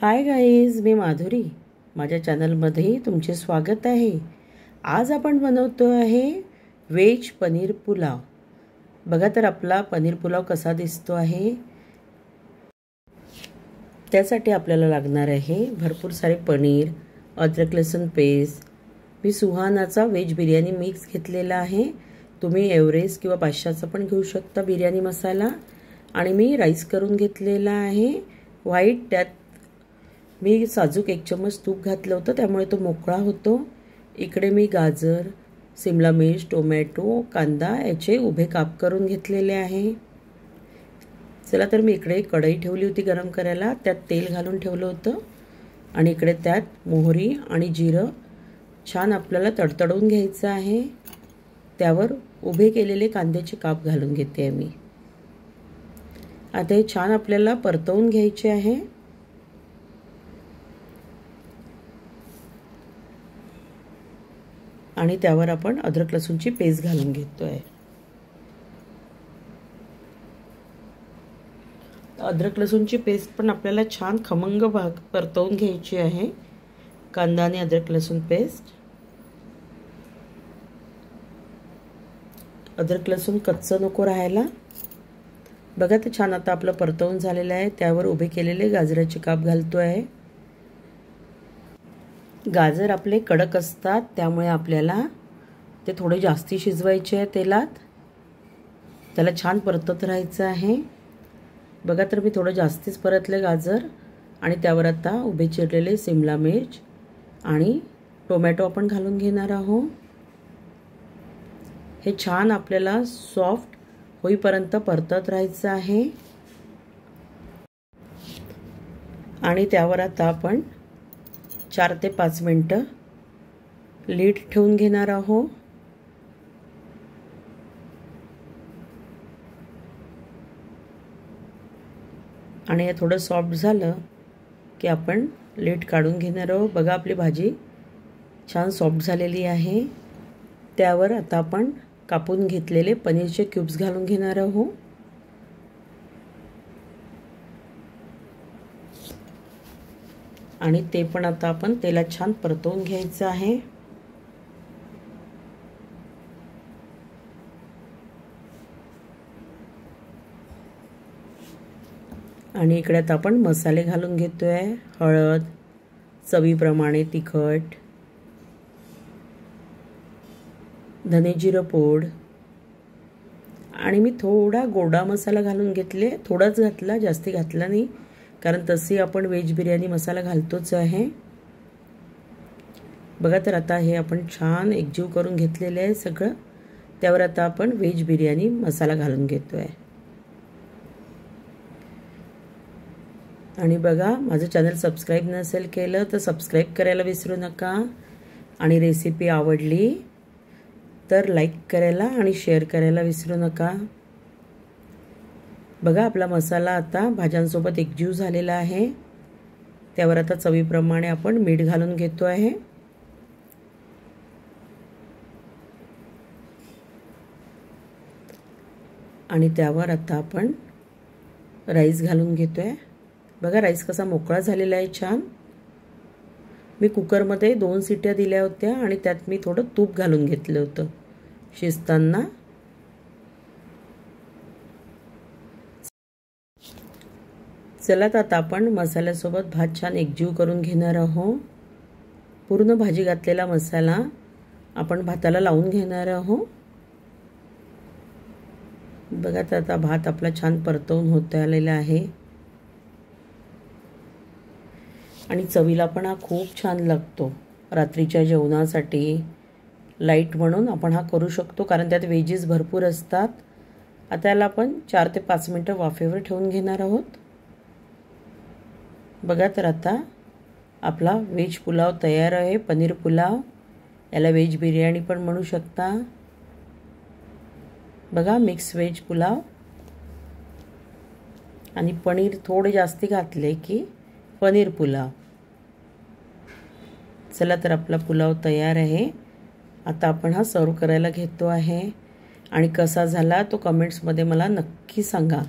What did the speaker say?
Hi guys, मी माधुरी. माझ्या चॅनलमध्ये तुमचे स्वागत आहे. आज आपण बनवतो आहे व्हेज पनीर पुलाव. बघा तर आपला पनीर पुलाव कसा दिसतो आहे. त्यासाठी आपल्याला लागणार आहे भरपूर सारे पनीर, अद्रक लसूण पेस्ट. मी सुहानाचा व्हेज बिर्याणी मिक्स घेतलेला आहे. तुम्ही एव्हरेस्ट किंवा बादशाहचा पण घेऊ शकता बिर्याणी मसाला. आणि मी राईस करून घेतलेला आहे व्हाईट. त्यात मी साजूक 1 चम्मच तूप घातलं होतं, त्यामुळे तो मोकळा होतो. इकडे मी गाजर, शिमला मिर्च, टोमॅटो, कांदा याचे उभे काप करून घेतलेले आहे. चला तर मी इकडे कढई ठेवली होती गरम करायला. त्यात तेल घालून ठेवलं होतं आणि इकडे त्यात मोहरी आणि जिरं छान आपल्याला तडतडवून घ्यायचं आहे. त्यावर उभे केलेले कांद्याचे काप घालून घेते मी. आता हे छान आपल्याला परतवून घ्यायचे आहे. आणि त्यावर आपण अद्रक लसूणची पेस्ट घालून घेतोय. अद्रक लसूणची पेस्ट पण आपल्याला छान खमंग परतवून घ्यायची आहे. कांदा आणि अद्रक लसूण पेस्ट. अद्रक लसूण कच्चं नको राहायला. बघा ते छान आता आपलं परतवून झालेलं आहे. त्यावर उभे केलेले गाजराचे काप घालतोय. गाजर आपले कडक असतात, त्यामुळे आपल्याला ते थोडे जास्ती शिजवायचे आहे तेलात. त्याला छान परतत राहायचं आहे. बघा तर मी थोडं जास्तीच परतले गाजर. आणि त्यावर आता उभे चिरलेले शिमला मिर्च आणि टोमॅटो आपण घालून घेणार आहोत. हे छान आपल्याला सॉफ्ट होईपर्यंत परतत राहायचं आहे. आणि त्यावर आता आपण 4 ते 5 मिनिटं लीड ठेवून घेणार आहोत. आणि हे थोडं सॉफ्ट झालं की आपण लीड काढून घेणार आहोत. बघा आपली भाजी छान सॉफ्ट झालेली आहे. त्यावर आता आपण कापून घेतलेले पनीरचे क्यूब्स घालून घेणार आहोत. आणि ते पण आता आपण तेलात छान परतवून घ्यायचं आहे. आणि इकडे आता आपण मसाले घालून घेतोय. हळद, चवीप्रमाणे तिखट, धने जिरं पूड. आणि मी थोडा गोडा मसाला घालून घेतले. थोडाच घातला, जास्ती घातला नाही, कारण तशी आपण व्हेज बिर्याणी मसाला घालतोच आहे. बघा तर आता हे आपण छान एकजीव करून घेतलेले आहे सगळं. त्यावर आता आपण व्हेज बिर्याणी मसाला घालून घेतोय. आणि बघा, माझं चॅनल सबस्क्राईब नसेल केलं तर सबस्क्राईब करायला विसरू नका. आणि रेसिपी आवडली तर लाईक करायला आणि शेअर करायला विसरू नका. बघा आपला मसाला आता भाज्यांसोबत एकजीव झालेला आहे. त्यावर आता चवीप्रमाणे आपण मीठ घालून घेतो आहे. आणि त्यावर आता आपण राईस घालून घेतोय. बघा राईस कसा मोकळा झालेला आहे छान. मी कुकरमध्ये 2 शिट्ट्या दिल्या होत्या आणि त्यात मी थोडं तूप घालून घेतलं होतं शिजताना. चला तर आता आपण मसाल्यासोबत भात छान एकजीव करून घेणार आहोत. पूर्ण भाजी घातलेला मसाला आपण भाताला लावून घेणार आहोत. बघा तर आता भात आपला छान परतवून होत आलेला आहे. आणि चवीला पण हा खूप छान लागतो. रात्रीच्या जेवणासाठी लाईट म्हणून आपण हा करू शकतो, कारण त्यात व्हेजीस भरपूर असतात. आता याला आपण 4 ते 5 मिनिटं वाफेवर ठेवून घेणार आहोत. बघा तर आता आपला व्हेज पुलाव तयार आहे. पनीर पुलाव, याला व्हेज बिर्याणी पण म्हणू शकता. बघा मिक्स व्हेज पुलाव. आणि पनीर थोडे जास्ती घातले की पनीर पुलाव. चला तर आपला पुलाव तयार आहे. आता आपण हा सर्व करायला घेतो आहे. आणि कसा झाला तो कमेंट्समध्ये मला नक्की सांगा.